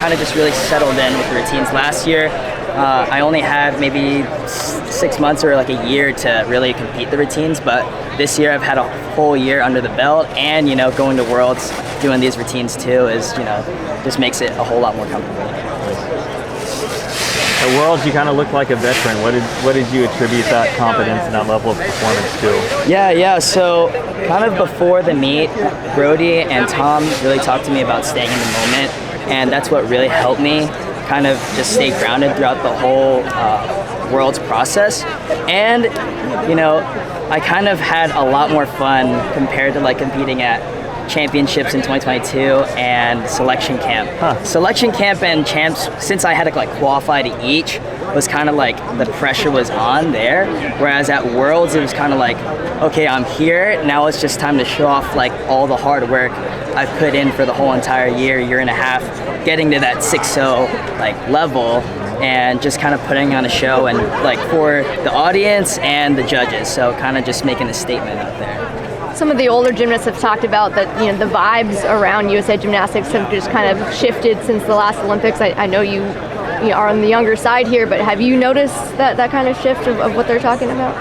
kind of just really settled in with the routines. Last year, I only had maybe 6 months or like a year to really compete the routines, but this year I've had a whole year under the belt, and going to Worlds, doing these routines too is just makes it a whole lot more comfortable. At Worlds, you kind of look like a veteran. What did you attribute that confidence and that level of performance to? Yeah. So kind of before the meet, Brody and Tom really talked to me about staying in the moment, and that's what really helped me kind of just stay grounded throughout the whole Worlds process. And I kind of had a lot more fun compared to like competing at championships in 2022 and selection camp. Selection camp and champs, since I had to like qualify to each, was kind of like the pressure was on there, whereas at Worlds it was kind of like, okay, I'm here, now it's just time to show off like all the hard work I've put in for the whole entire year and a half, getting to that 6-0 like level, and just kind of putting on a show and like for the audience and the judges, so kind of just making a statement out there. Some of the older gymnasts have talked about that, the vibes around USA Gymnastics have just kind of shifted since the last Olympics. I know you are on the younger side here, but have you noticed that kind of shift of what they're talking about?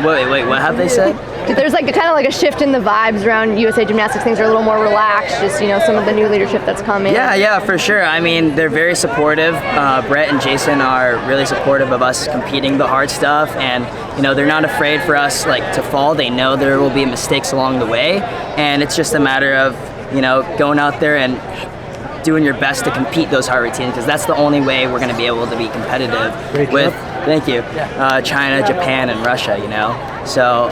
Wait, what have they said? There's like kind of like a shift in the vibes around USA Gymnastics. Things are a little more relaxed, just some of the new leadership that's come in. Yeah, for sure. I mean, they're very supportive. Brett and Jason are really supportive of us competing the hard stuff, and they're not afraid for us like to fall. They know there will be mistakes along the way, and it's just a matter of going out there and doing your best to compete those hard routines, because that's the only way we're going to be able to be competitive with China, Japan, and Russia. So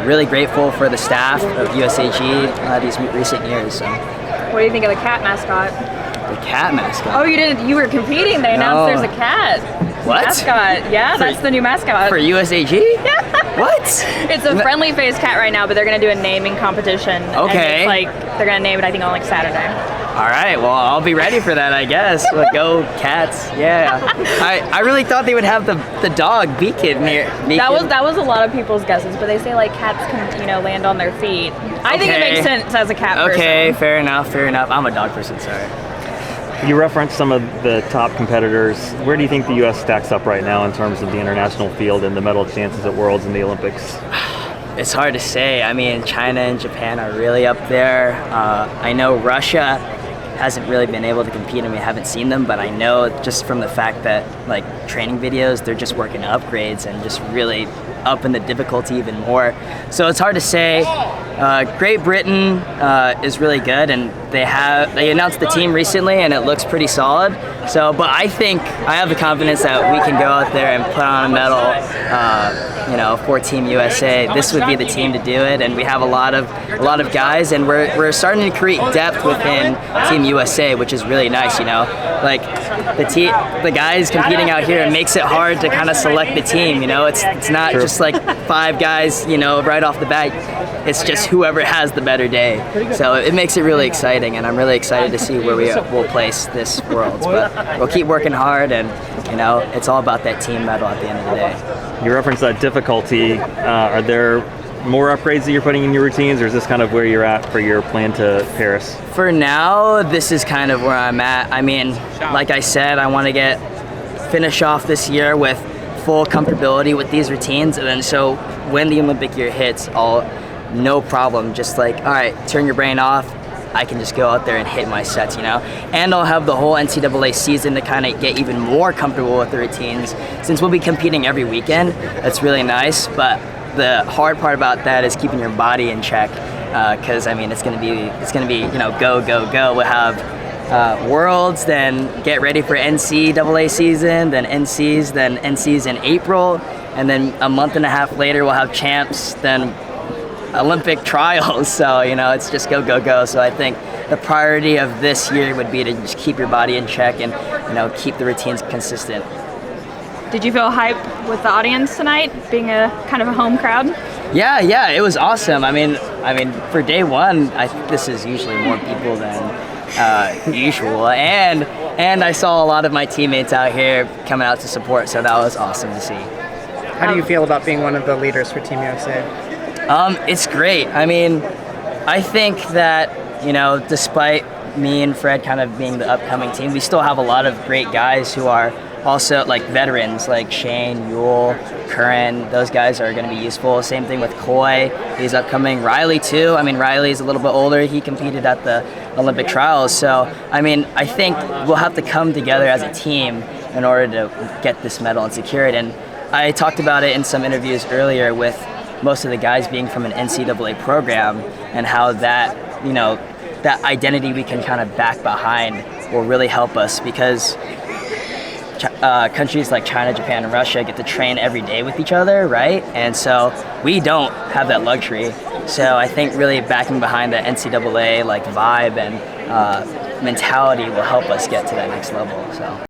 really grateful for the staff of USAG these recent years. So. What do you think of the cat mascot? The cat mascot? Oh, you didn't? You were competing. They announced there's a cat. What? Mascot. Yeah, that's the new mascot. For USAG? Yeah. What? It's a friendly face cat right now, but they're going to do a naming competition. Okay. And it's they're going to name it, I think, on like Saturday. All right, well, I'll be ready for that, I guess. Go Cats, yeah. I really thought they would have the dog, Beacon, here. That was a lot of people's guesses, but they say like cats can, land on their feet. I think it makes sense as a cat person. Okay, fair enough. I'm a dog person, sorry. You referenced some of the top competitors. Where do you think the U.S. stacks up right now in terms of the international field and the medal chances at Worlds and the Olympics? It's hard to say. I mean, China and Japan are really up there. I know Russia hasn't really been able to compete and we haven't seen them, but I know just from the fact that like training videos, they're just working upgrades and just really up in the difficulty even more. So it's hard to say. Great Britain is really good, and they announced the team recently and it looks pretty solid. So, but I think I have the confidence that we can go out there and put on a medal, for Team USA. This would be the team to do it, and we have a lot of guys, and we're starting to create depth within Team USA, which is really nice. Like the guys competing out here, it makes it hard to kind of select the team. It's not just like 5 guys, right off the bat. It's just whoever has the better day. So it makes it really exciting, and I'm really excited to see where we'll place this Worlds. But we'll keep working hard, and it's all about that team medal at the end of the day. You referenced that difficulty. Are there more upgrades that you're putting in your routines, or is this kind of where you're at for your plan to Paris? For now, this is kind of where I'm at. I mean, like I said, I want to finish off this year with full comfortability with these routines, and then so when the Olympic year hits, no problem, just like, all right, turn your brain off. I can just go out there and hit my sets, And I'll have the whole NCAA season to kind of get even more comfortable with the routines. Since we'll be competing every weekend, that's really nice. But the hard part about that is keeping your body in check, because I mean, it's gonna be go. We'll have Worlds, then get ready for NCAA season, then NCs in April, and then a month and a half later we'll have champs, then Olympic trials. So it's just go. So I think the priority of this year would be to just keep your body in check and keep the routines consistent. Did you feel hype with the audience tonight, being a kind of a home crowd? Yeah, it was awesome. I mean for day one, this is usually more people than usual, and I saw a lot of my teammates out here coming out to support, so that was awesome to see. How do you feel about being one of the leaders for Team USA? It's great. I mean, I think that, despite me and Fred kind of being the upcoming team, we still have a lot of great guys who are also like veterans, like Shane, Yule, Curran. Those guys are going to be useful. Same thing with Coy. He's upcoming. Riley too. I mean, Riley's a little bit older. He competed at the Olympic trials. So, I mean, I think we'll have to come together as a team in order to get this medal and secure it. And I talked about it in some interviews earlier with most of the guys being from an NCAA program and how that, that identity we can kind of back behind will really help us, because countries like China, Japan, and Russia get to train every day with each other, right? And so we don't have that luxury. So I think really backing behind the NCAA like vibe and mentality will help us get to that next level. So.